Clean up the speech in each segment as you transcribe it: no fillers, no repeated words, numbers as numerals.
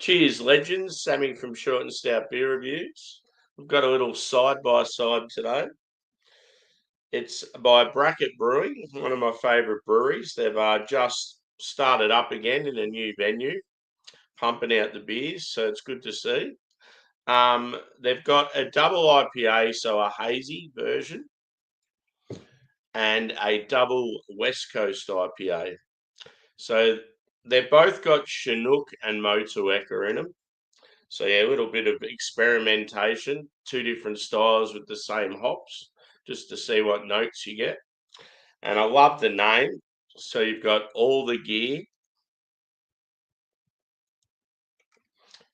Cheers, legends. Sammy from Short and Stout Beer Reviews. We've got a little side-by-side today. It's by Bracket Brewing, one of my favourite breweries. They've just started up again in a new venue, pumping out the beers, so it's good to see. They've got a double IPA, so a hazy version, and a double West Coast IPA. So they've both got Chinook and Motueka in them. So yeah, a little bit of experimentation, two different styles with the same hops, just to see what notes you get. And I love the name. So you've got all the gear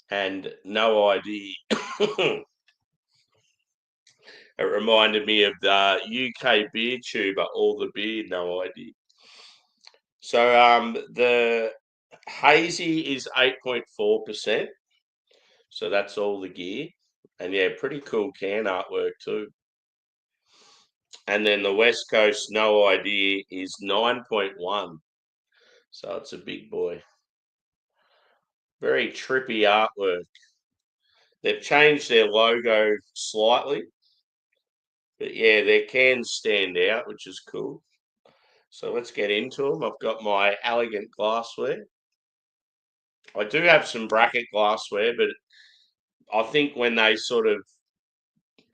and no ID. It reminded me of the UK beer tuber, all the beer, no ID. So the hazy is 8.4%. So that's all the gear. And yeah, pretty cool can artwork too. And then the West Coast No Idea is 9.1. So it's a big boy. Very trippy artwork. They've changed their logo slightly. But yeah, their cans stand out, which is cool. So let's get into them. I've got my elegant glassware. I do have some bracket glassware, but I think when they sort of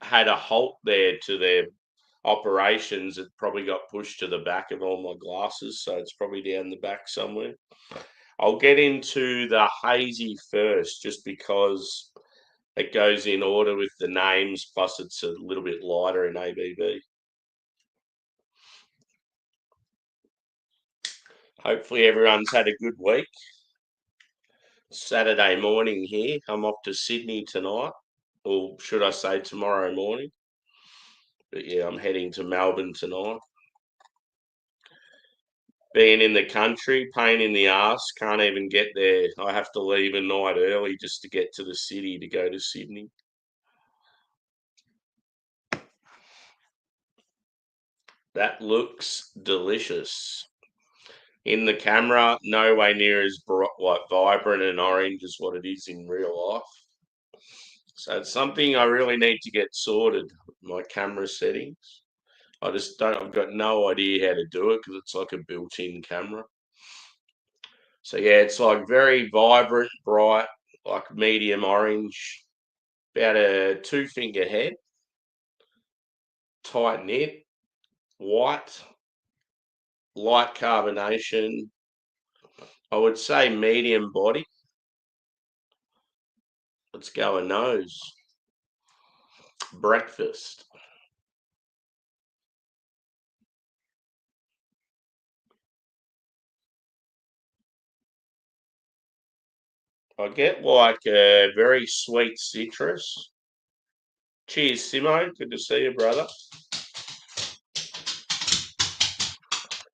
had a halt there to their operations, it probably got pushed to the back of all my glasses. So it's probably down the back somewhere. I'll get into the hazy first, just because it goes in order with the names, plus it's a little bit lighter in ABV. Hopefully everyone's had a good week. Saturday morning here. I'm off to Sydney tonight, or should I say tomorrow morning. But yeah, I'm heading to Melbourne tonight. Being in the country, pain in the arse, can't even get there. I have to leave a night early just to get to the city to go to Sydney. That looks delicious. In the camera, no way near as vibrant and orange as what it is in real life. So it's something I really need to get sorted, my camera settings. I've got no idea how to do it because it's like a built-in camera. So yeah, it's like very vibrant, bright, like medium orange, about a 2-finger head, tight knit, white, light carbonation. I would say medium body. Let's go a nose. Breakfast. I get like a very sweet citrus. Cheers, Simo. Good to see you, brother.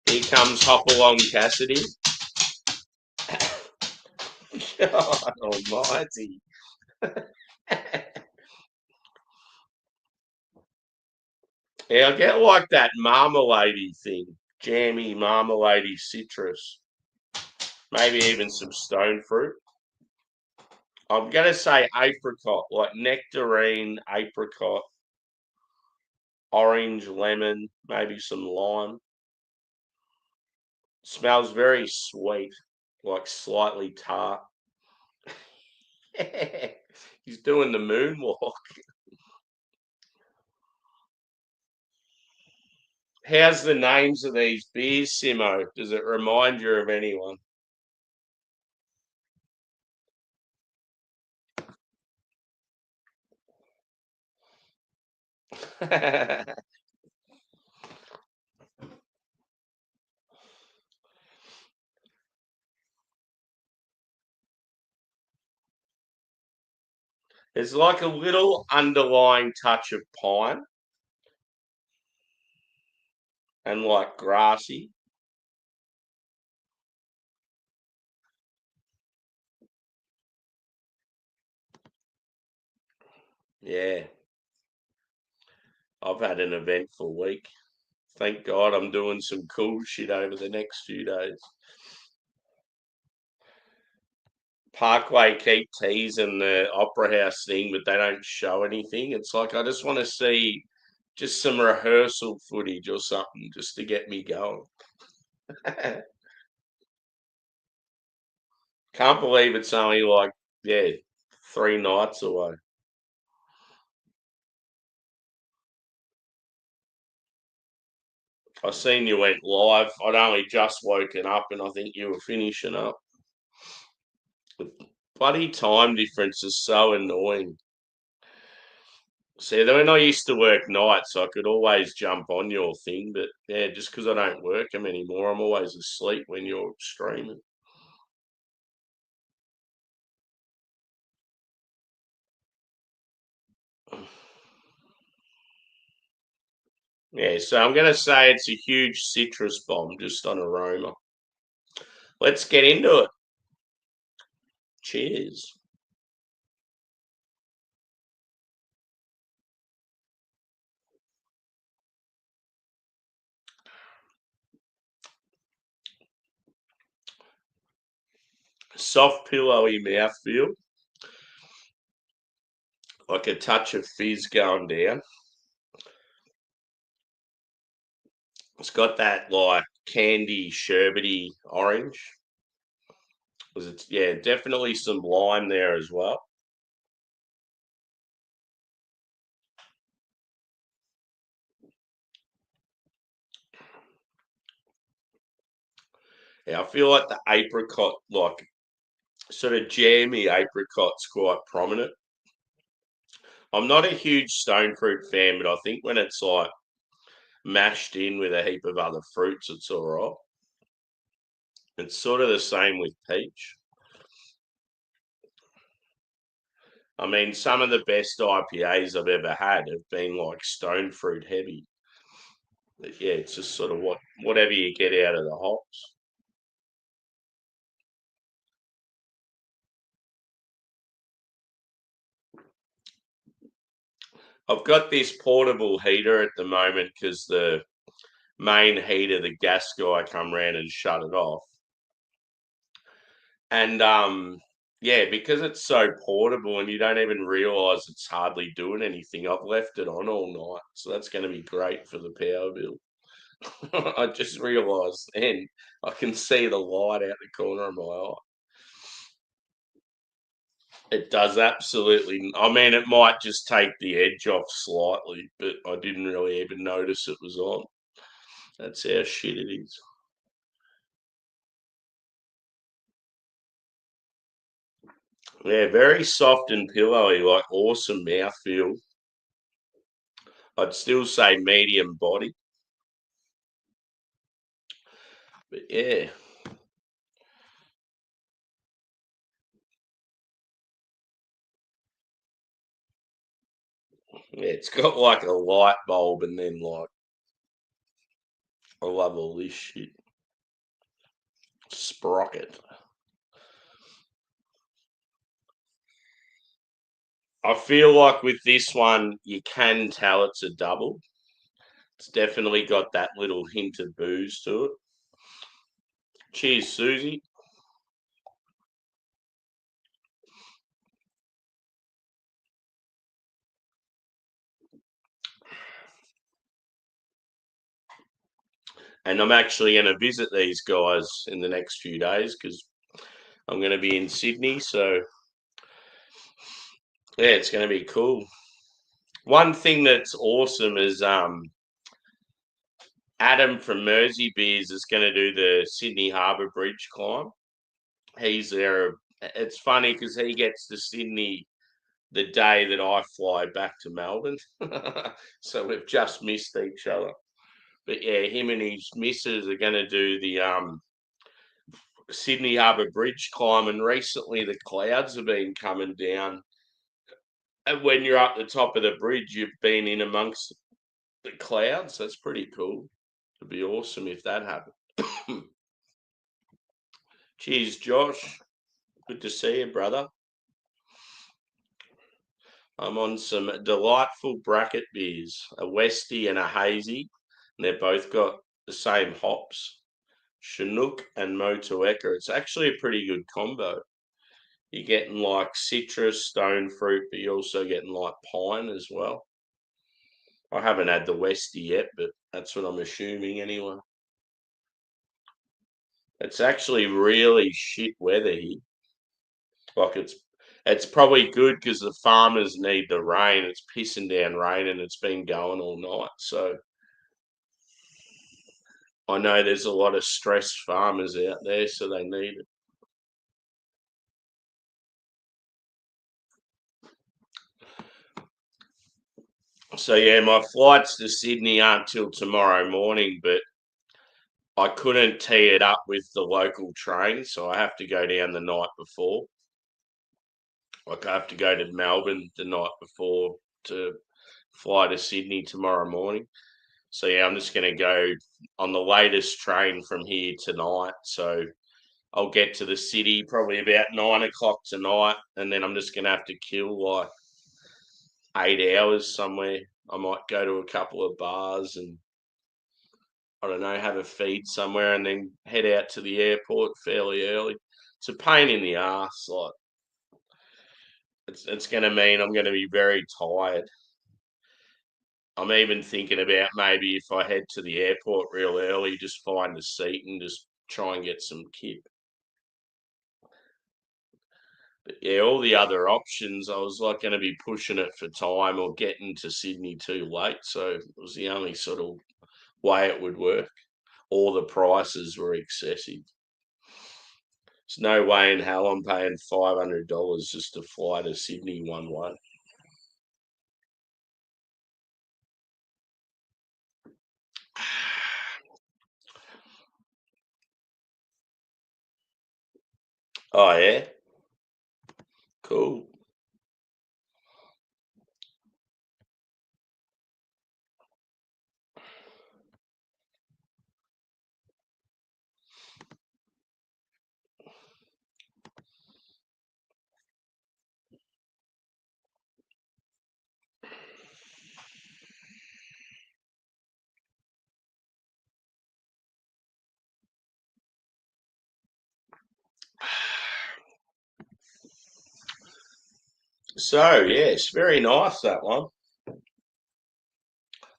Here comes Hopalong Cassidy. God almighty. Yeah, I get like that marmalade thing. Jammy, marmalade citrus. Maybe even some stone fruit. I'm going to say apricot, like nectarine, apricot, orange, lemon, maybe some lime. Smells very sweet, like slightly tart. He's doing the moonwalk. How's the names of these beers, Simo? Does it remind you of anyone? There's like a little underlying touch of pine and like grassy. Yeah, I've had an eventful week. Thank God I'm doing some cool shit over the next few days. Parkway keep teasing the Opera House thing, but they don't show anything. It's like I just want to see just some rehearsal footage or something just to get me going. Can't believe it's only like, yeah, 3 nights away. I seen you went live. I'd only just woken up and I think you were finishing up. The bloody time difference is so annoying. See, when I used to work nights, I could always jump on your thing, but yeah, just because I don't work them anymore, I'm always asleep when you're streaming. Yeah, so I'm going to say it's a huge citrus bomb just on aroma. Let's get into it. Cheers. Soft, pillowy mouthfeel, like a touch of fizz going down. It's got that like candy, sherbety orange. It's, yeah, definitely some lime there as well. Yeah, I feel like the apricot, like sort of jammy apricot's quite prominent. I'm not a huge stone fruit fan, but I think when it's like mashed in with a heap of other fruits, it's all right. It's sort of the same with peach. I mean, some of the best IPAs I've ever had have been like stone fruit heavy. But yeah, it's just sort of whatever you get out of the hops. I've got this portable heater at the moment because the main heater, the gas guy, come round and shut it off. And yeah, because it's so portable and you don't even realize it's hardly doing anything, I've left it on all night. So that's going to be great for the power bill. I just realized then I can see the light out the corner of my eye. It does absolutely. I mean, it might just take the edge off slightly, but I didn't really even notice it was on. That's how shit it is. Yeah, very soft and pillowy, like awesome mouthfeel. I'd still say medium body, but yeah, yeah, it's got like a light bulb, and then like I love all this shit. Sprocket. I feel like with this one, you can tell it's a double. It's definitely got that little hint of booze to it. Cheers, Susie. And I'm actually going to visit these guys in the next few days because I'm going to be in Sydney. So yeah, it's going to be cool. One thing that's awesome is Adam from Mersey Beers is going to do the Sydney Harbour Bridge climb. He's there. It's funny because he gets to Sydney the day that I fly back to Melbourne. So we've just missed each other. But yeah, him and his missus are going to do the Sydney Harbour Bridge climb. And recently the clouds have been coming down. And when you're up the top of the bridge, you've been in amongst the clouds. That's pretty cool. It'd be awesome if that happened. Cheers, Josh. Good to see you, brother. I'm on some delightful bracket beers, a Westie and a Hazy. And they've both got the same hops, Chinook and Motueka. It's actually a pretty good combo. You're getting like citrus, stone fruit, but you're also getting like pine as well. I haven't had the Westie yet, but that's what I'm assuming anyway. It's actually really shit weather here. Like it's probably good because the farmers need the rain. It's pissing down rain and it's been going all night. So I know there's a lot of stressed farmers out there, so they need it. So yeah, my flights to Sydney aren't till tomorrow morning, but I couldn't tee it up with the local train, so I have to go down the night before. Like I have to go to Melbourne the night before to fly to Sydney tomorrow morning. So yeah, I'm just gonna go on the latest train from here tonight. So I'll get to the city probably about 9 o'clock tonight, and then I'm just gonna have to kill like 8 hours somewhere. I might go to a couple of bars and I don't know, have a feed somewhere, and then head out to the airport fairly early. It's a pain in the ass. Like it's gonna mean I'm gonna be very tired. I'm even thinking about maybe if I head to the airport real early, just find a seat and just try and get some kip. But yeah, all the other options, I was like going to be pushing it for time or getting to Sydney too late. So it was the only sort of way it would work. All the prices were excessive. There's no way in hell I'm paying $500 just to fly to Sydney one way. Oh yeah, cool. So yes, very nice that one.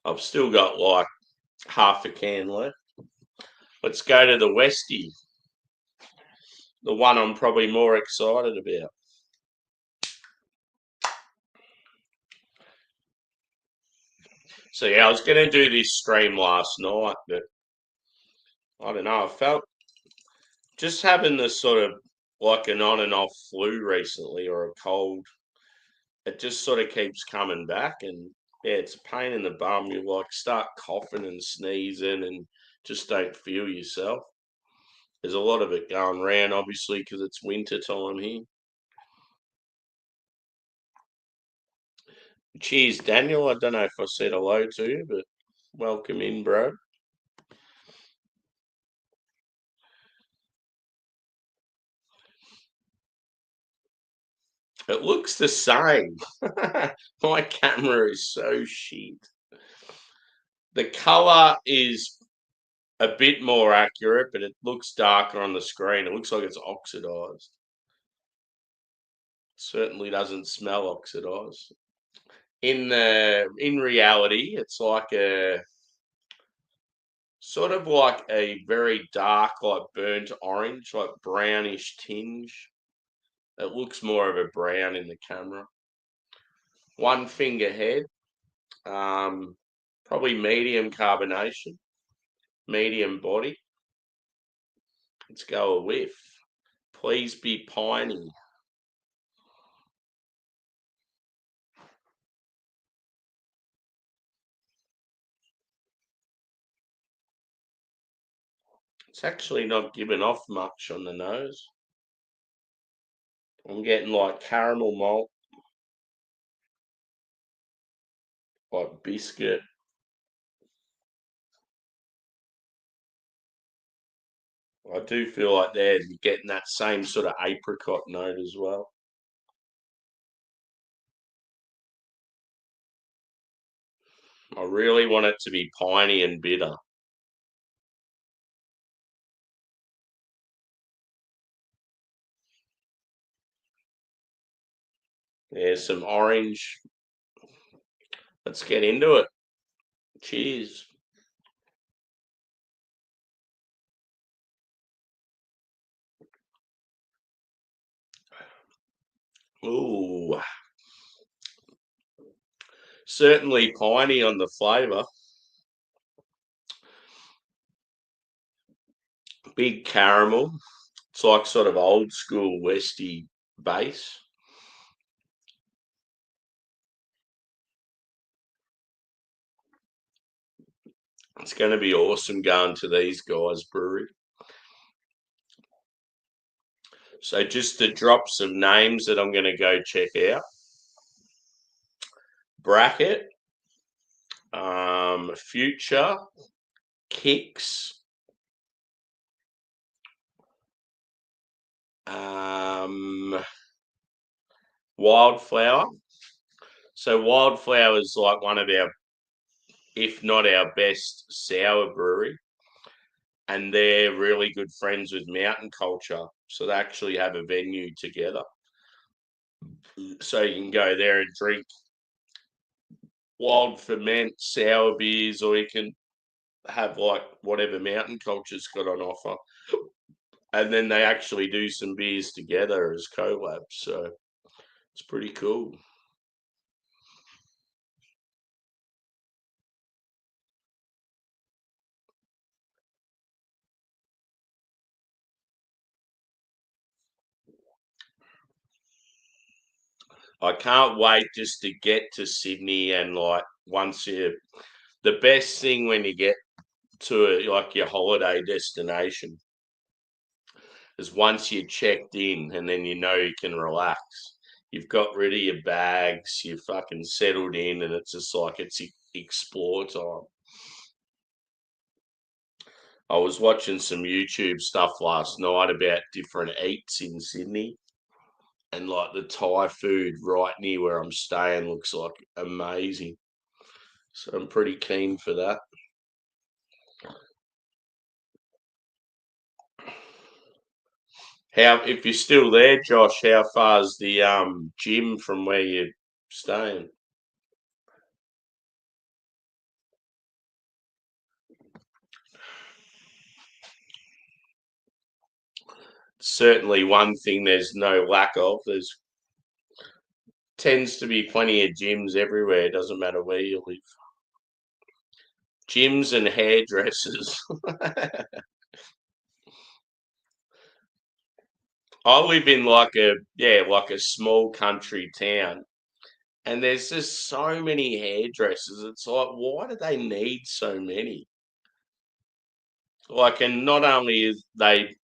I've still got like half a can left. Let's go to the Westie, the one I'm probably more excited about. So yeah, I was going to do this stream last night, but I don't know. I felt just having this sort of like an on and off flu recently or a cold. It just sort of keeps coming back, and yeah, it's a pain in the bum. You like start coughing and sneezing, and just don't feel yourself. There's a lot of it going around, obviously, because it's winter time here. Cheers, Daniel. I don't know if I said hello to you, but welcome in, bro. It looks the same. My camera is so shit. The color is a bit more accurate, but it looks darker on the screen. It looks like it's oxidized. Certainly doesn't smell oxidized. In reality, it's like a sort of like a very dark, like burnt orange, like brownish tinge. It looks more of a brown in the camera. One finger head, um, probably medium carbonation, medium body. Let's go a whiff. Please be piney. It's actually not giving off much on the nose. I'm getting like caramel malt, like biscuit. I do feel like they're getting that same sort of apricot note as well. I really want it to be piney and bitter. There's some orange. Let's get into it. Cheers. Ooh, certainly piney on the flavour. Big caramel. It's like sort of old school Westy base. It's going to be awesome going to these guys' brewery. So just to drop some names that I'm going to go check out. Bracket, Future, Kicks, Wildflower. So Wildflower is like one of our, if not our best sour brewery. And they're really good friends with Mountain Culture. So they actually have a venue together. So you can go there and drink wild ferment sour beers, or you can have like whatever Mountain Culture's got on offer. And then they actually do some beers together as collabs. So it's pretty cool. I can't wait just to get to Sydney and like once you, the best thing when you get to like your holiday destination is once you're checked in and then you know you can relax. You've got rid of your bags, you're fucking settled in, and it's just like it's explore time. I was watching some YouTube stuff last night about different eats in Sydney, and like the Thai food right near where I'm staying looks like amazing. So I'm pretty keen for that. How, if you're still there, Josh, how far's the gym from where you're staying? Certainly one thing there's no lack of. There's tends to be plenty of gyms everywhere, doesn't matter where you live. Gyms and hairdressers. I live in like a, yeah, like a small country town, and there's just so many hairdressers. It's like, why do they need so many? Like, and not only is they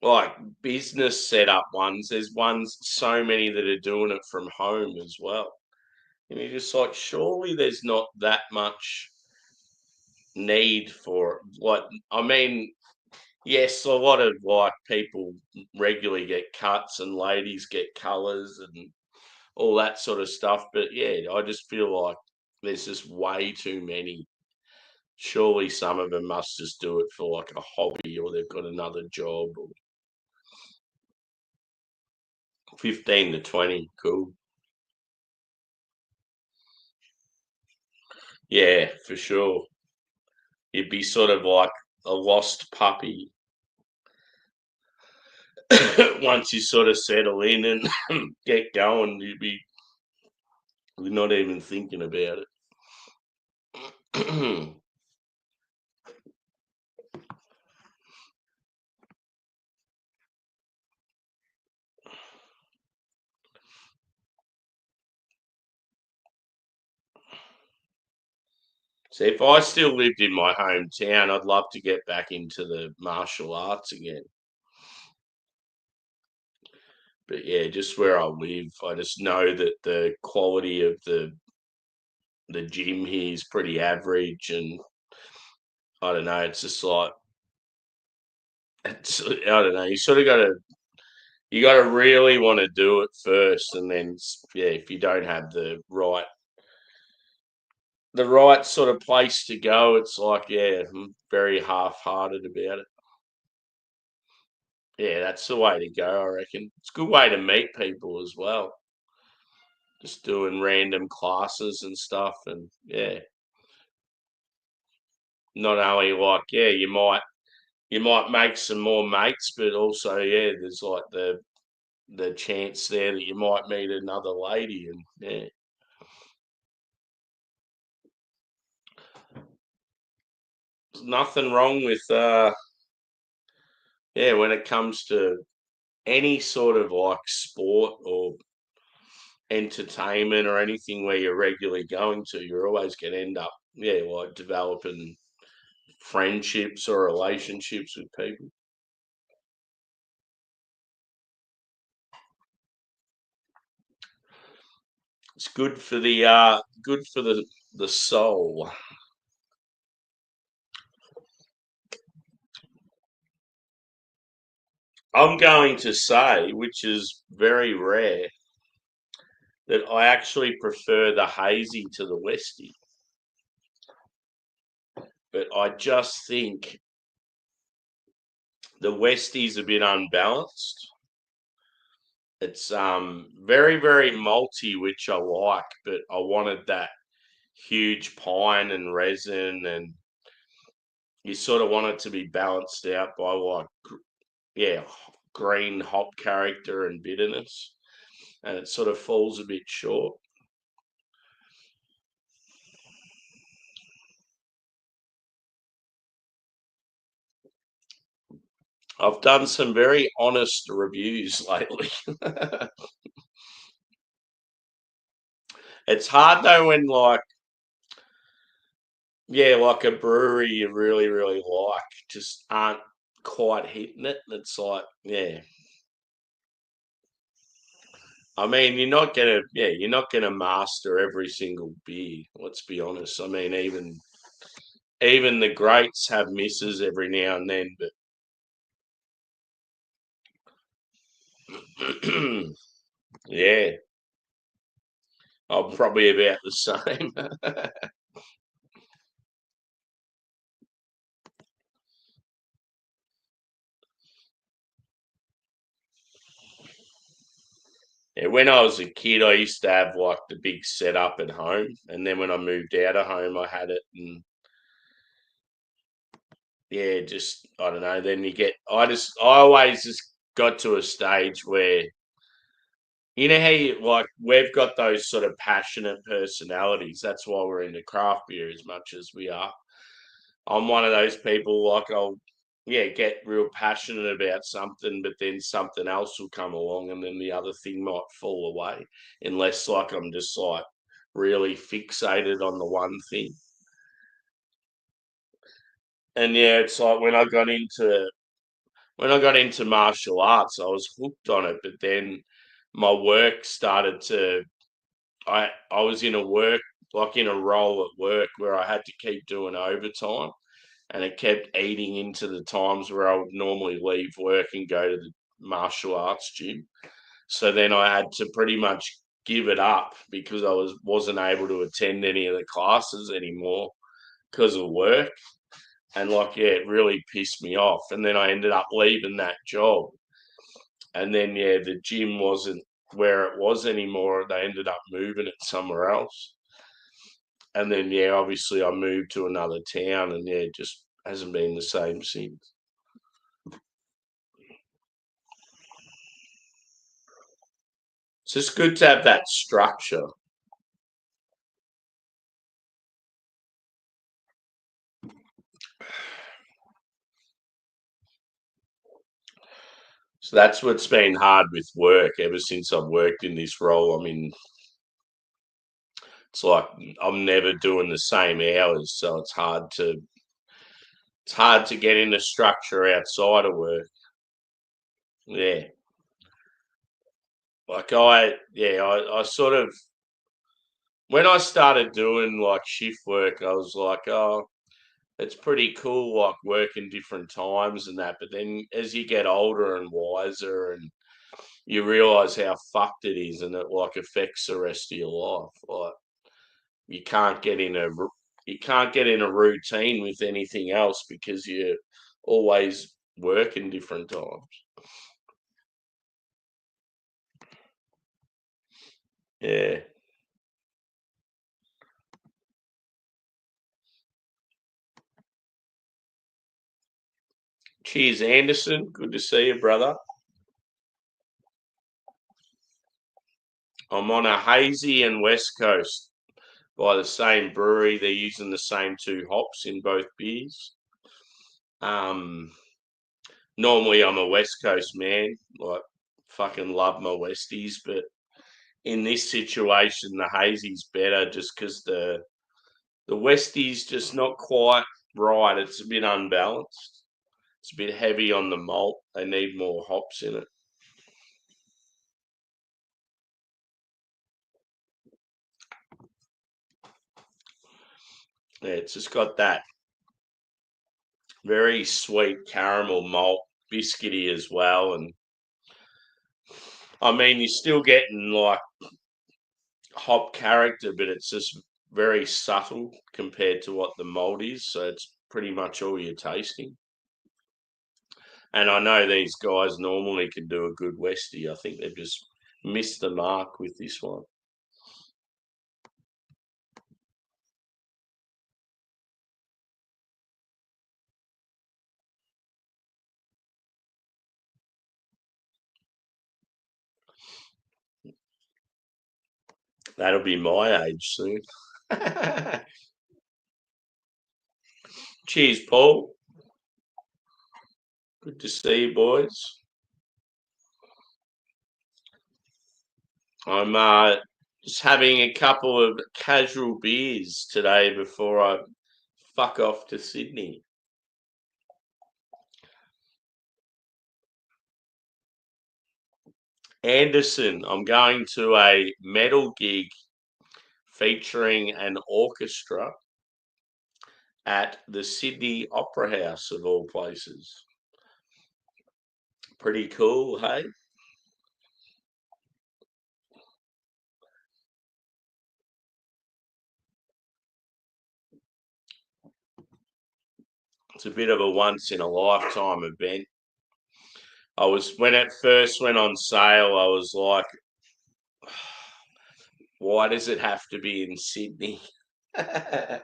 like business setup ones, there's ones so many that are doing it from home as well. And you're just like, surely there's not that much need for it. Like, I mean, yes, a lot of like people regularly get cuts and ladies get colours and all that sort of stuff. But yeah, I just feel like there's just way too many. Surely some of them must just do it for like a hobby, or they've got another job. Or 15 to 20, cool. Yeah, for sure. You'd be sort of like a lost puppy once you sort of settle in and get going. You'd be not even thinking about it. So if I still lived in my hometown, I'd love to get back into the martial arts again. But yeah, just where I live, I just know that the quality of the gym here is pretty average, and I don't know. It's just like it's, I don't know. You sort of got to, you got to really want to do it first, and then yeah, if you don't have the right sort of place to go, it's like yeah, I'm very half-hearted about it. Yeah, that's the way to go, I reckon. It's a good way to meet people as well. just doing random classes and stuff, and yeah, not only like yeah, you might make some more mates, but also yeah, there's like the chance there that you might meet another lady, and yeah, there's nothing wrong with yeah, when it comes to any sort of like sport or entertainment or anything where you're regularly going to, you're always going to end up, yeah, like developing friendships or relationships with people. It's good for the soul. I'm going to say, which is very rare, that I actually prefer the hazy to the westy. But I just think the westie's a bit unbalanced. It's very, very malty, which I like, but I wanted that huge pine and resin, and you sort of want it to be balanced out by like yeah, green hop character and bitterness, and it sort of falls a bit short. I've done some very honest reviews lately. It's hard though when like yeah, like a brewery you really, really like just aren't quite hitting it. It's like, yeah. I mean, you're not gonna master every single beer. Let's be honest. I mean, even the greats have misses every now and then, but yeah, I'm probably about the same. Yeah, when I was a kid, I used to have like the big setup at home, and then when I moved out of home, I had it, and yeah, just I don't know. Then you get, I always just got to a stage where you know how you like we've got those sort of passionate personalities. That's why we're into craft beer as much as we are. I'm one of those people like I'll yeah, get real passionate about something, but then something else will come along and then the other thing might fall away. Unless like I'm just like really fixated on the one thing. And yeah, it's like when I got into martial arts, I was hooked on it, but then my work started to I was in a work like in a role at work where I had to keep doing overtime and it kept eating into the times where I would normally leave work and go to the martial arts gym. So then I had to pretty much give it up because wasn't able to attend any of the classes anymore because of work. And like, yeah, it really pissed me off. And then I ended up leaving that job. And then, yeah, the gym wasn't where it was anymore. They ended up moving it somewhere else. And then, yeah, obviously I moved to another town and, yeah, it just hasn't been the same since. So it's good to have that structure. So that's what's been hard with work ever since I've worked in this role. I mean, it's like I'm never doing the same hours, so it's hard to get into structure outside of work. Yeah. Like I sort of when I started doing like shift work, I was like, oh, it's pretty cool, like working different times and that. But then as you get older and wiser, and you realize how fucked it is, and it like affects the rest of your life. Like you can't get in a you can't get in a routine with anything else because you always working different times. Yeah. Cheers, Anderson. Good to see you, brother. I'm on a hazy and West Coast by the same brewery. They're using the same two hops in both beers. Um, Normally I'm a West Coast man, like fucking love my Westies, but in this situation the hazy's better just because the Westie's just not quite right. It's a bit unbalanced. It's a bit heavy on the malt. They need more hops in it. Yeah, it's just got that very sweet caramel malt, biscuity as well. And I mean, you're still getting like hop character, but it's just very subtle compared to what the malt is. So it's pretty much all you're tasting. And I know these guys normally can do a good Westie. I think they've just missed the mark with this one. That'll be my age soon. Cheers, Paul. Good to see you, boys. I'm just having a couple of casual beers today before I fuck off to Sydney. Anderson, I'm going to a metal gig featuring an orchestra at the Sydney Opera House, of all places. Pretty cool, hey? It's a bit of a once in a lifetime event. When it first went on sale, I was like, why does it have to be in Sydney? And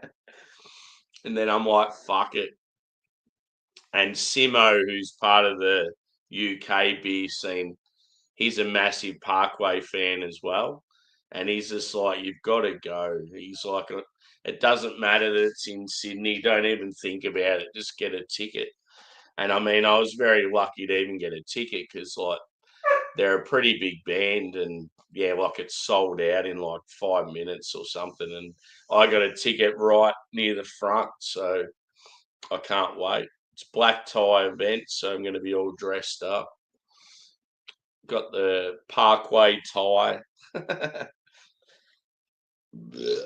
then I'm like, fuck it. And Simo, who's part of the UK beer scene, he's a massive Parkway fan as well. And he's just like, you've got to go. He's like, it doesn't matter that it's in Sydney. Don't even think about it. Just get a ticket. And I mean, I was very lucky to even get a ticket because, like, they're a pretty big band. And yeah, like it's sold out in like 5 minutes or something. And I got a ticket right near the front. So I can't wait. It's black tie event. So I'm going to be all dressed up. Got the Parkway tie.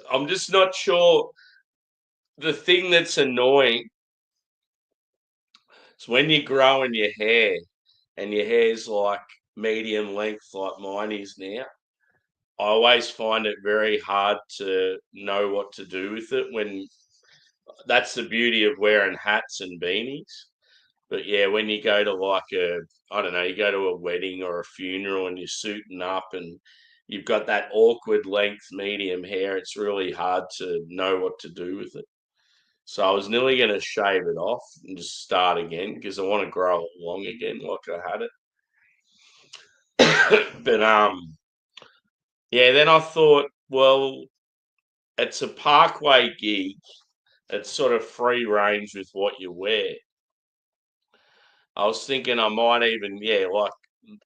I'm just not sure. The thing that's annoying is when you're growing your hair and your hair's like medium length, like mine is now. I always find it very hard to know what to do with it when that's the beauty of wearing hats and beanies. But yeah, when you go to like I don't know, you go to a wedding or a funeral and you're suiting up and you've got that awkward length medium hair, it's really hard to know what to do with it. So I was nearly going to shave it off and just start again because I want to grow it long again like I had it. But yeah, then I thought, well, it's a Parkway gig. It's sort of free range with what you wear. I was thinking I might even, yeah,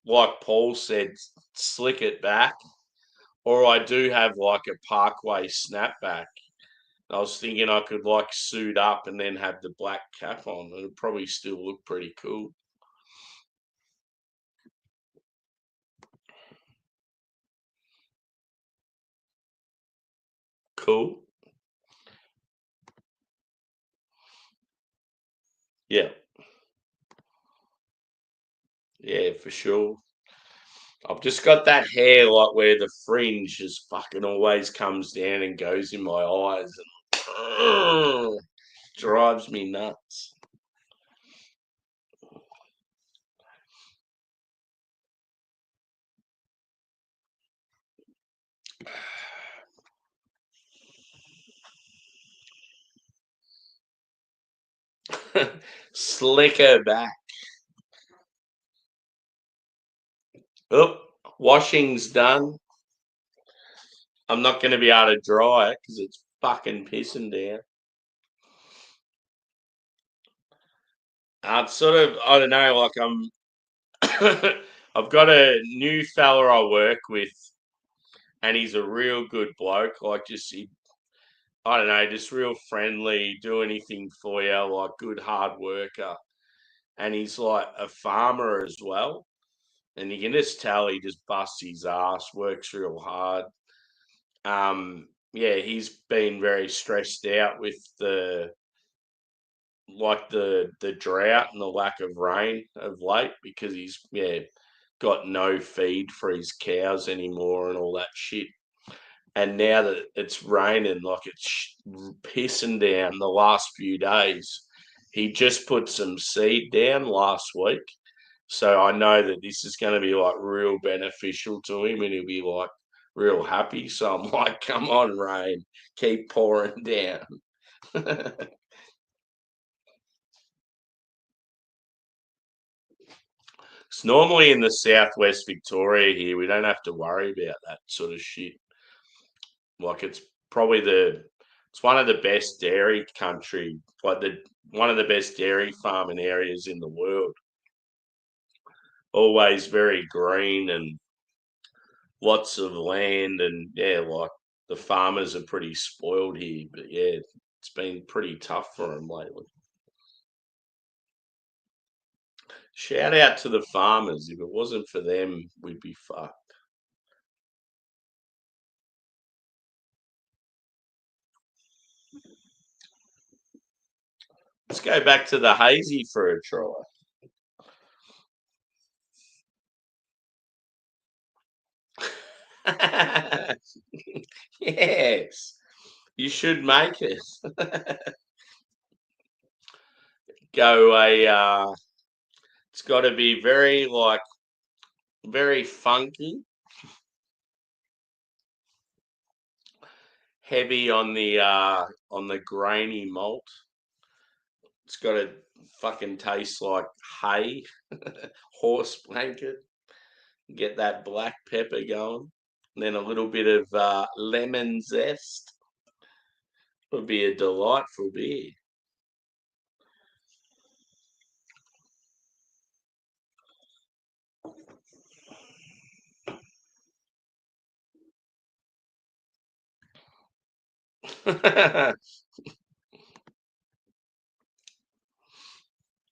like Paul said, slick it back, or I do have like a Parkway snapback. I was thinking I could like suit up and then have the black cap on. It'd probably still look pretty cool. Cool. Yeah. Yeah, for sure. I've just got that hair like where the fringe just fucking always comes down and goes in my eyes and drives me nuts. Slicker back. Oh, washing's done. I'm not going to be able to dry it because it's fucking pissing down. It's sort of, I don't know, like I've got a new fella I work with, and he's a real good bloke. Like, I don't know, just real friendly, do anything for you, like good hard worker. And he's like a farmer as well. And you can just tell he just busts his ass, works real hard. Yeah, he's been very stressed out with the drought and the lack of rain of late because he's got no feed for his cows anymore and all that shit. And now that it's raining, like it's pissing down the last few days, he just put some seed down last week. So I know that this is going to be like real beneficial to him and he'll be like real happy. So I'm like, come on, rain, keep pouring down. It's normally in the southwest Victoria here. We don't have to worry about that sort of shit. Like probably it's one of the best dairy country, like the one of the best dairy farming areas in the world. Always very green and lots of land and yeah, like the farmers are pretty spoiled here. But yeah, it's been pretty tough for them lately. Shout out to the farmers. If it wasn't for them, we'd be fucked. Let's go back to the hazy for a try. Yes, you should make it. Go a. It's got to be very very funky, heavy on the grainy malt. It's got to fucking taste like hay, horse blanket. Get that black pepper going, and then a little bit of lemon zest. Would be a delightful beer.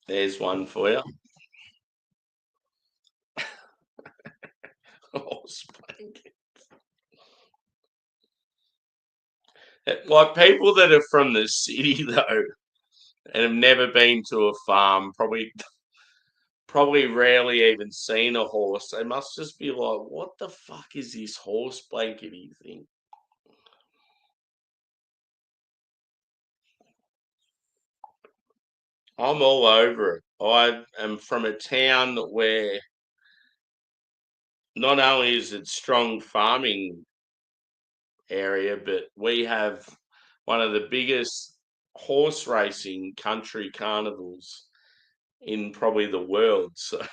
There's one for you. Horse blanket. Like people that are from the city though and have never been to a farm, probably rarely even seen a horse. They must just be like, "What the fuck is this horse blankety thing?" I'm all over it. I am from a town where not only is it strong farming area, but we have one of the biggest horse racing country carnivals in probably the world. So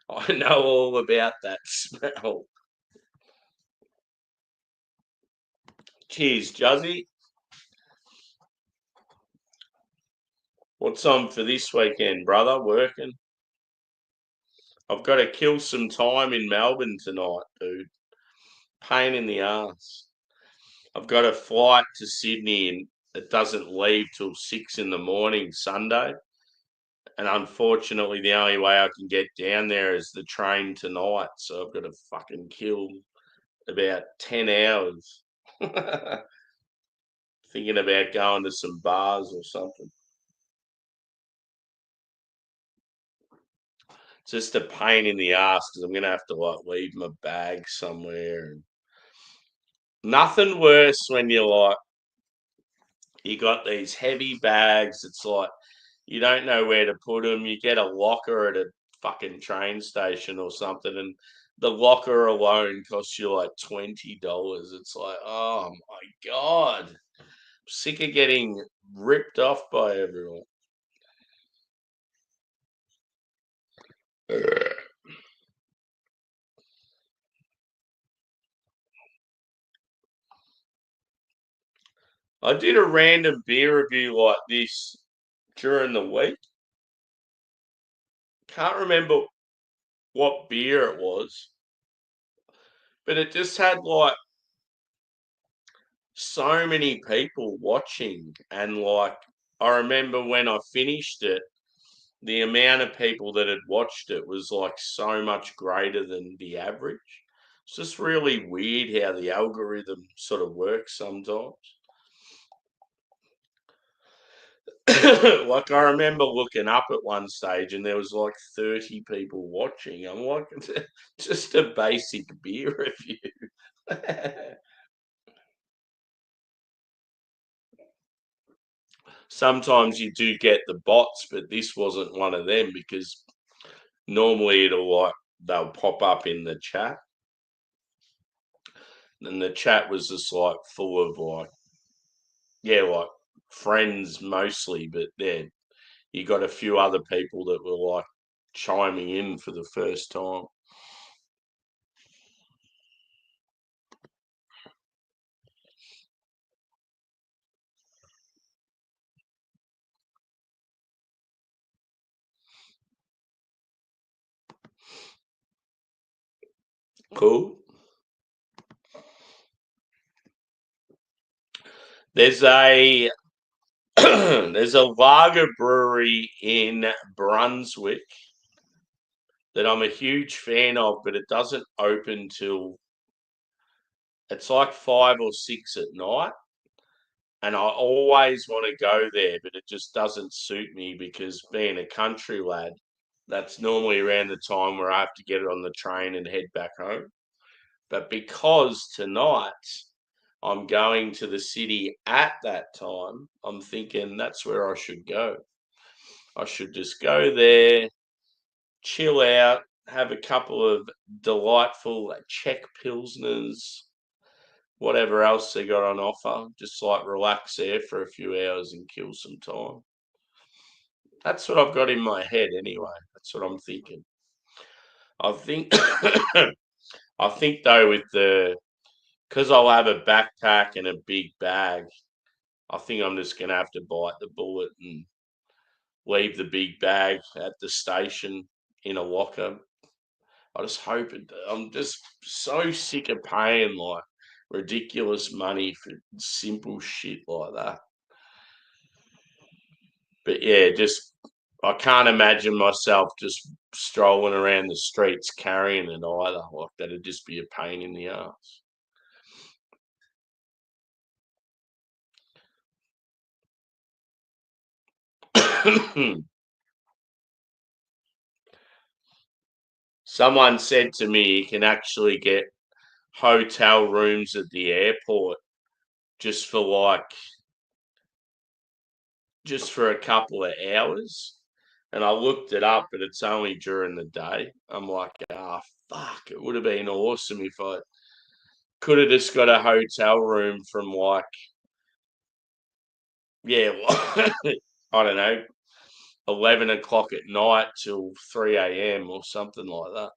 I know all about that smell. Cheers, Juzzy. What's on for this weekend, brother? Working? I've got to kill some time in Melbourne tonight, dude. Pain in the ass. I've got a flight to Sydney and it doesn't leave till 6 in the morning Sunday. And unfortunately, the only way I can get down there is the train tonight. So I've got to fucking kill about 10 hours thinking about going to some bars or something. It's just a pain in the ass because I'm going to have to like leave my bag somewhere. Nothing worse when you got these heavy bags. It's like you don't know where to put them. You get a locker at a fucking train station or something, and the locker alone costs you like $20. It's like, oh my God. Sick of getting ripped off by everyone. I did a random beer review like this during the week. Can't remember what beer it was, but it just had like so many people watching. And like, I remember when I finished it, the amount of people that had watched it was like so much greater than the average. It's just really weird how the algorithm sort of works sometimes. Like I remember looking up at one stage and there was like 30 people watching. I'm like, just a basic beer review. Sometimes you do get the bots, but this wasn't one of them because normally they'll pop up in the chat. And the chat was just like full of like friends mostly, but then you got a few other people that were like chiming in for the first time. Cool. There's a there's a lager brewery in Brunswick that I'm a huge fan of, but it doesn't open till it's like 5 or 6 at night. And I always want to go there, but it just doesn't suit me because being a country lad, that's normally around the time where I have to get it on the train and head back home. But because tonight I'm going to the city at that time, I'm thinking that's where I should go. I should just go there, chill out, have a couple of delightful Czech Pilsners, whatever else they got on offer, just like relax there for a few hours and kill some time. That's what I've got in my head anyway. That's what I'm thinking. I think I think though with because I'll have a backpack and a big bag, I think I'm just gonna have to bite the bullet and leave the big bag at the station in a locker. I just hope it. I'm just so sick of paying like ridiculous money for simple shit like that. But yeah, just I can't imagine myself just strolling around the streets carrying it either. Like that'd just be a pain in the ass. Someone said to me you can actually get hotel rooms at the airport just for just for a couple of hours. And I looked it up, but it's only during the day. I'm like, ah, fuck! It would have been awesome if I could have just got a hotel room from yeah, I don't know, 11 o'clock at night till 3 a.m. or something like that.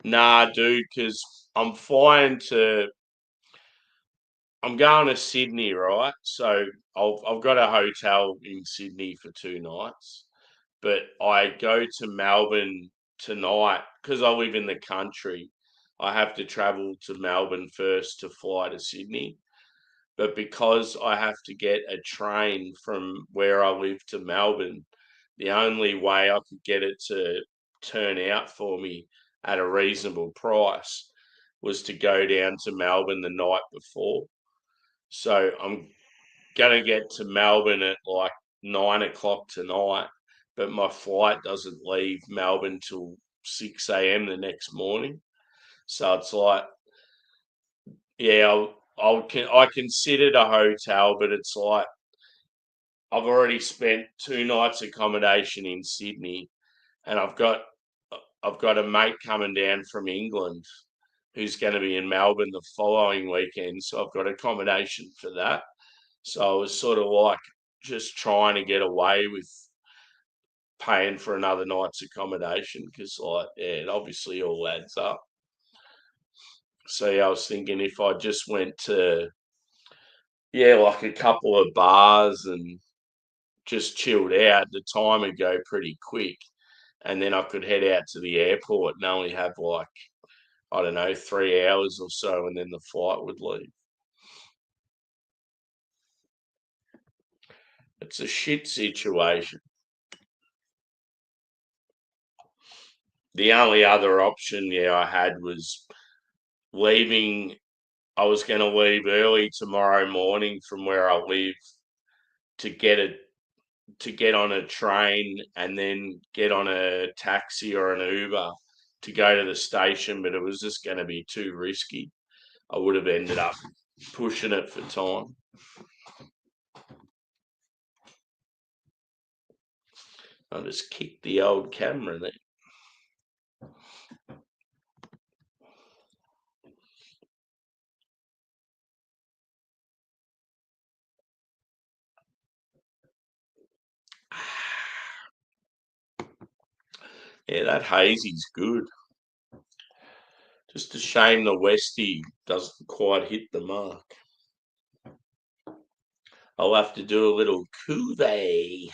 Nah, dude, because I'm flying to. I'm going to Sydney, right? So I've got a hotel in Sydney for 2 nights, but I go to Melbourne tonight because I live in the country. I have to travel to Melbourne first to fly to Sydney. But because I have to get a train from where I live to Melbourne, the only way I could get it to turn out for me at a reasonable price was to go down to Melbourne the night before. So I'm going to get to Melbourne at like 9 o'clock tonight, but my flight doesn't leave Melbourne till 6 a.m. the next morning. So it's like, yeah, I considered a hotel, but it's like I've already spent 2 nights accommodation in Sydney, and I've got a mate coming down from England who's going to be in Melbourne the following weekend. So I've got accommodation for that. So I was sort of like just trying to get away with paying for another night's accommodation because, like, yeah, it obviously all adds up. So yeah, I was thinking if I just went to, yeah, like a couple of bars and just chilled out, the time would go pretty quick. And then I could head out to the airport and only have like, I don't know, 3 hours or so, and then the flight would leave. It's a shit situation. The only other option, yeah, I had was leaving. I was going to leave early tomorrow morning from where I live to get on a train and then get on a taxi or an Uber to go to the station, but it was just going to be too risky. I would have ended up pushing it for time. I just kicked the old camera there. Yeah, that hazy's good. Just a shame the Westie doesn't quite hit the mark. I'll have to do a little cuvee.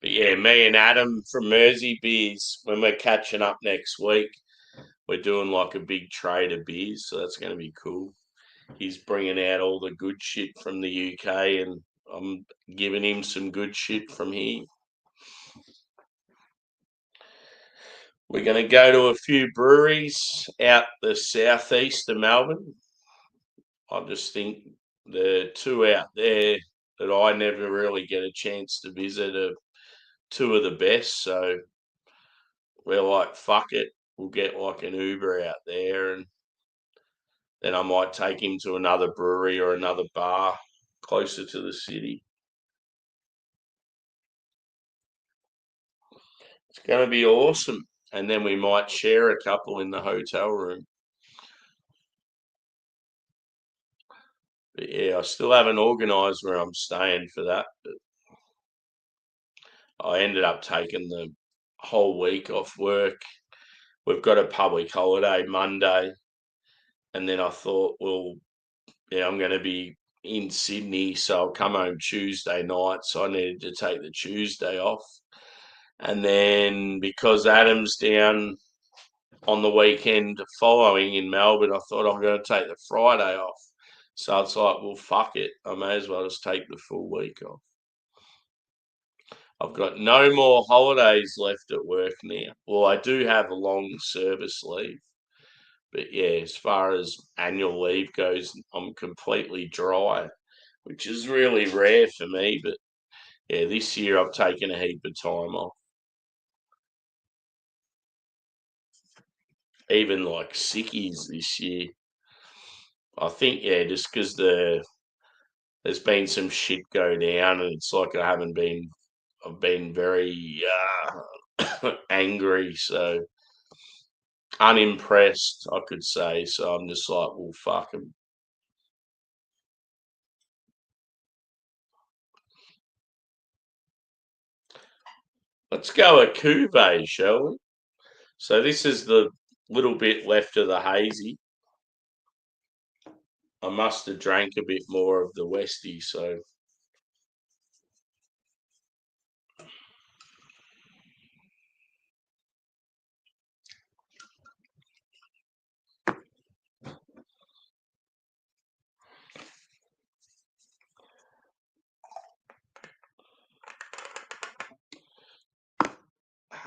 But yeah, me and Adam from Mersey Beers, when we're catching up next week, we're doing like a big trade of beers, so that's going to be cool. He's bringing out all the good shit from the UK, and I'm giving him some good shit from here. We're going to go to a few breweries out the southeast of Melbourne. I just think the two out there that I never really get a chance to visit are two of the best. So we're like, fuck it. We'll get like an Uber out there, and then I might take him to another brewery or another bar closer to the city. It's going to be awesome. And then we might share a couple in the hotel room. But yeah, I still haven't organised where I'm staying for that. But I ended up taking the whole week off work. We've got a public holiday Monday. And then I thought, well, yeah, I'm going to be in Sydney, so I'll come home Tuesday night. So I needed to take the Tuesday off. And then because Adam's down on the weekend following in Melbourne, I thought I'm going to take the Friday off. So it's like, well, fuck it. I may as well just take the full week off. I've got no more holidays left at work now. Well, I do have a long service leave. But yeah, as far as annual leave goes, I'm completely dry, which is really rare for me. But yeah, this year I've taken a heap of time off. Even like sickies this year. I think, yeah, just because there's been some shit go down, and it's like I've been very angry, so unimpressed, I could say. So I'm just like, well, fuck 'em. Let's go a cuvee, shall we? So this is the little bit left of the hazy. I must have drank a bit more of the Westie, so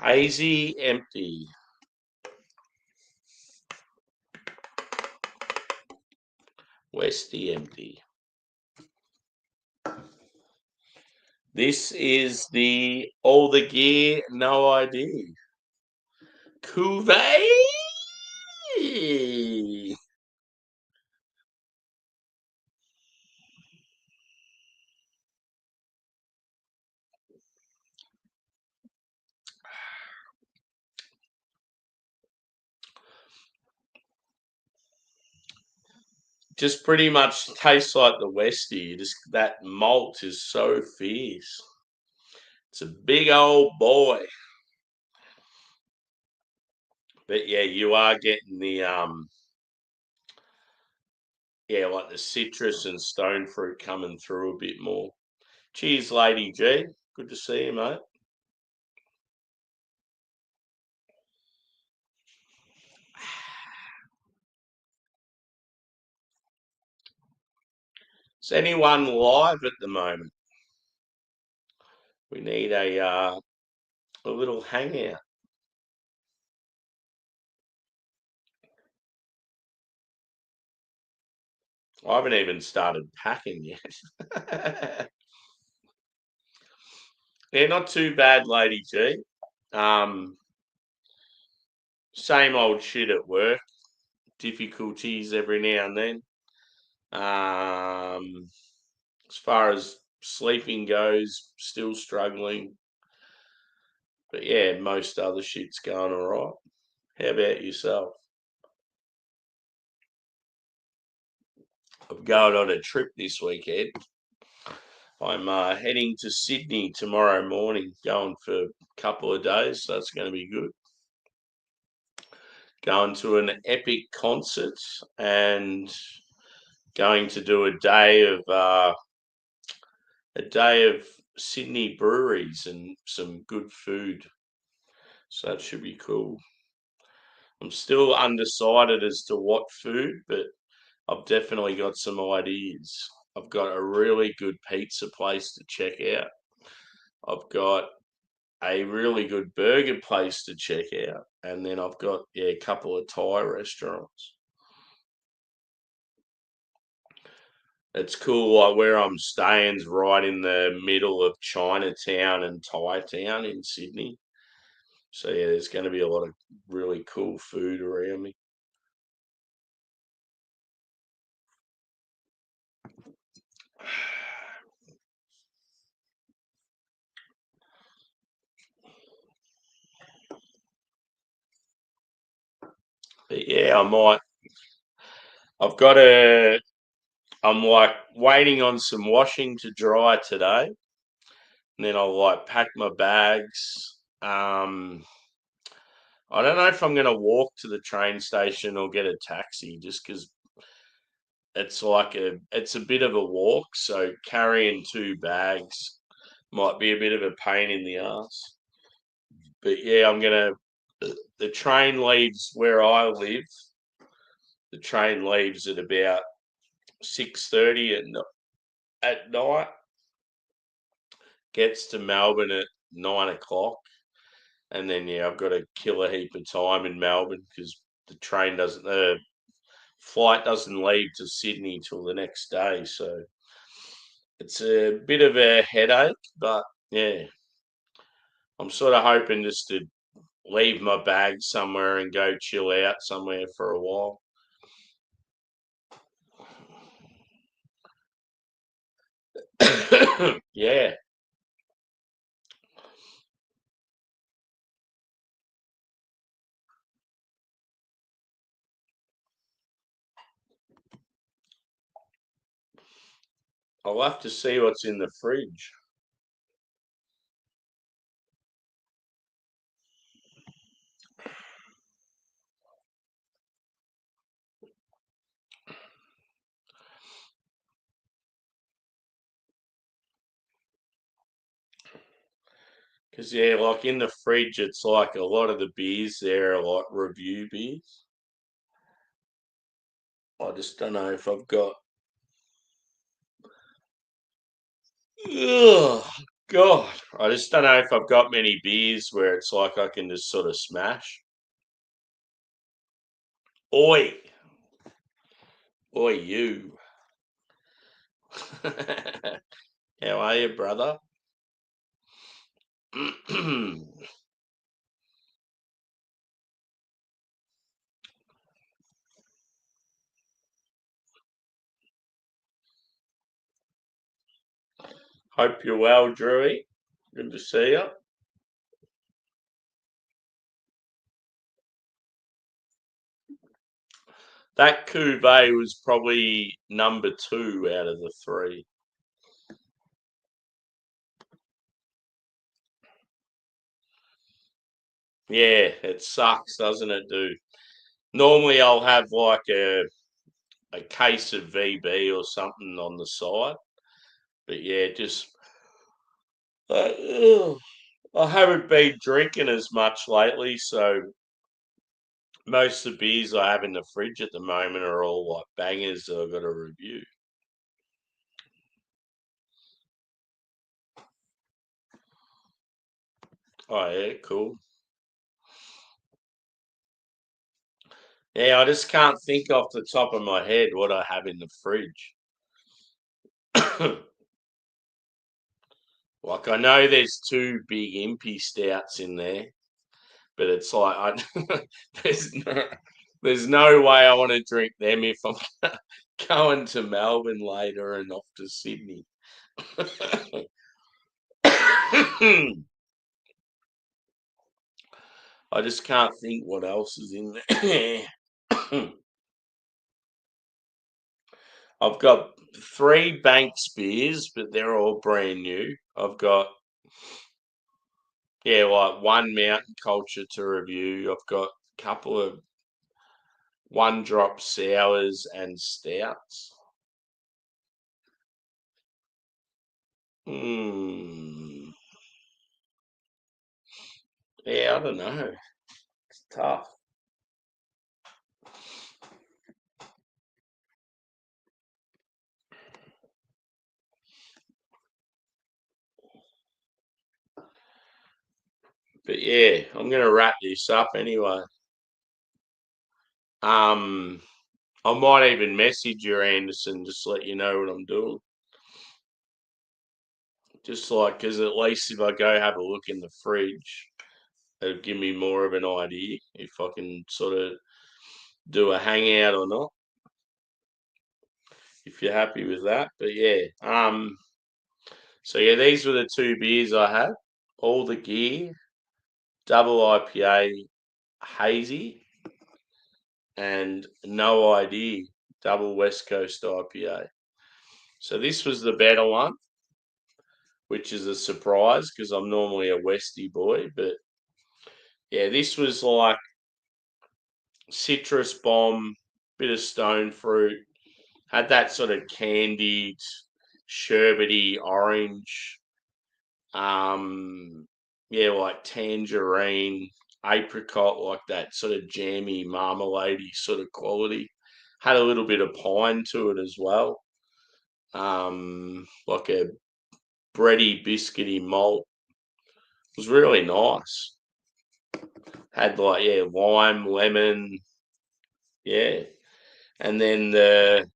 hazy empty. Westie empty. This is the all the gear, no ID. Cuvée. Just pretty much tastes like the Westie. Just that malt is so fierce. It's a big old boy. But yeah, you are getting the like the citrus and stone fruit coming through a bit more. Cheers, Lady G. Good to see you, mate. Is anyone live at the moment? We need a little hangout. I haven't even started packing yet. Yeah, not too bad, Lady G. Um, Same old shit at work. Difficulties every now and then. As far as sleeping goes, still struggling. But yeah, most other shit's going all right. How about yourself? I'm going on a trip this weekend. I'm heading to Sydney tomorrow morning, going for a couple of days, so that's going to be good. Going to an epic concert and going to do a day of Sydney breweries and some good food. So that should be cool. I'm still undecided as to what food, but I've definitely got some ideas. I've got a really good pizza place to check out. I've got a really good burger place to check out, and then I've got a couple of Thai restaurants. It's cool, like where I'm staying's right in the middle of Chinatown and Thai Town in Sydney. So yeah, there's going to be a lot of really cool food around me. But yeah, I might. I've got a. I'm like waiting on some washing to dry today, and then I'll like pack my bags. I don't know if I'm going to walk to the train station or get a taxi, just because it's a bit of a walk. So carrying two bags might be a bit of a pain in the ass. But yeah, I'm gonna. The train leaves where I live. The train leaves at about 6:30 at night. Gets to Melbourne at 9 o'clock, and then yeah, I've got to kill a heap of time in Melbourne because the flight doesn't leave to Sydney till the next day. So it's a bit of a headache, but yeah, I'm sort of hoping just to leave my bag somewhere and go chill out somewhere for a while. Yeah, I'll have to see what's in the fridge. Because, yeah, like in the fridge, it's like a lot of the beers there are like review beers. I just don't know if I've got. Ugh, God. I just don't know if I've got many beers where it's like I can just sort of smash. Oi. Oi, you. How are you, brother? Hope you're well, Drewy. Good to see you. That cuvee was probably number 2 out of the 3. Yeah, it sucks, doesn't it, dude? Normally I'll have like a case of VB or something on the side. But yeah, just I haven't been drinking as much lately, so most of the beers I have in the fridge at the moment are all like bangers that I've got to review. Oh yeah, cool. Yeah, I just can't think off the top of my head what I have in the fridge. Like I know there's 2 big impy stouts in there, but it's like there's no way I want to drink them if I'm going to Melbourne later and off to Sydney. I just can't think what else is in there. I've got 3 Banks beers, but they're all brand new. I've got like 1 Mountain Culture to review. I've got a couple of 1 drop sours and stouts. Hmm. Yeah, I don't know. It's tough. But yeah, I'm gonna wrap this up anyway. Um, I might even message you, Anderson, just let you know what I'm doing. Just like, because at least if I go have a look in the fridge, it'll give me more of an idea if I can sort of do a hangout or not. If you're happy with that, but yeah, so yeah, these were the 2 beers I had. All the Gear, double IPA, hazy, and No ID, double West Coast IPA. So this was the better one, which is a surprise because I'm normally a Westie boy. But yeah, this was like citrus bomb, bit of stone fruit, had that sort of candied, sherbety orange, like tangerine, apricot, like that sort of jammy, marmalade sort of quality. Had a little bit of pine to it as well. Like a bready, biscuity malt. It was really nice. Had like lime, lemon, yeah, and then the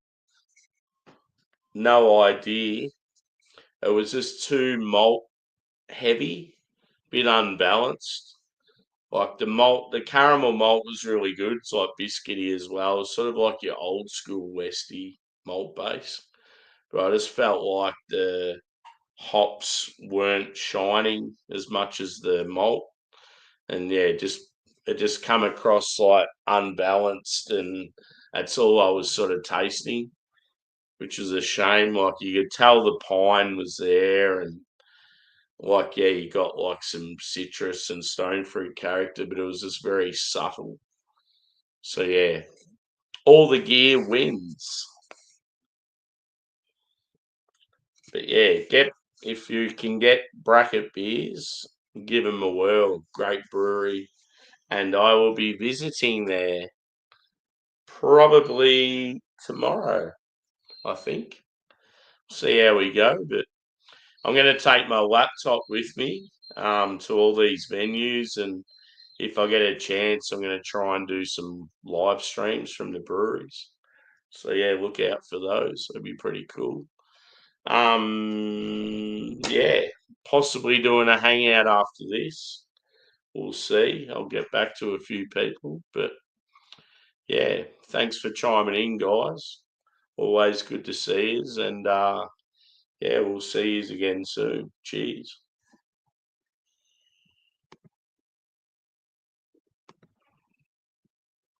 No idea. It was just too malt heavy, bit unbalanced. Like the caramel malt was really good. It's like biscuity as well. It's sort of like your old school Westie malt base. But I just felt like the hops weren't shining as much as the malt. And yeah, it just come across like unbalanced, and that's all I was sort of tasting, which was a shame. Like you could tell the pine was there, and like you got like some citrus and stone fruit character, but it was just very subtle. So yeah, all the Gear wins. But yeah, get if you can get Bracket Beers, give them a whirl. Great brewery, and I will be visiting there probably tomorrow. I think. See how we go, but I'm going to take my laptop with me to all these venues, and if I get a chance, I'm going to try and do some live streams from the breweries. So yeah, look out for those. It'll be pretty cool. Yeah, possibly doing a hangout after this. We'll see. I'll get back to a few people, but yeah, thanks for chiming in, guys. Always good to see you, and Yeah, we'll see you again soon. Cheers.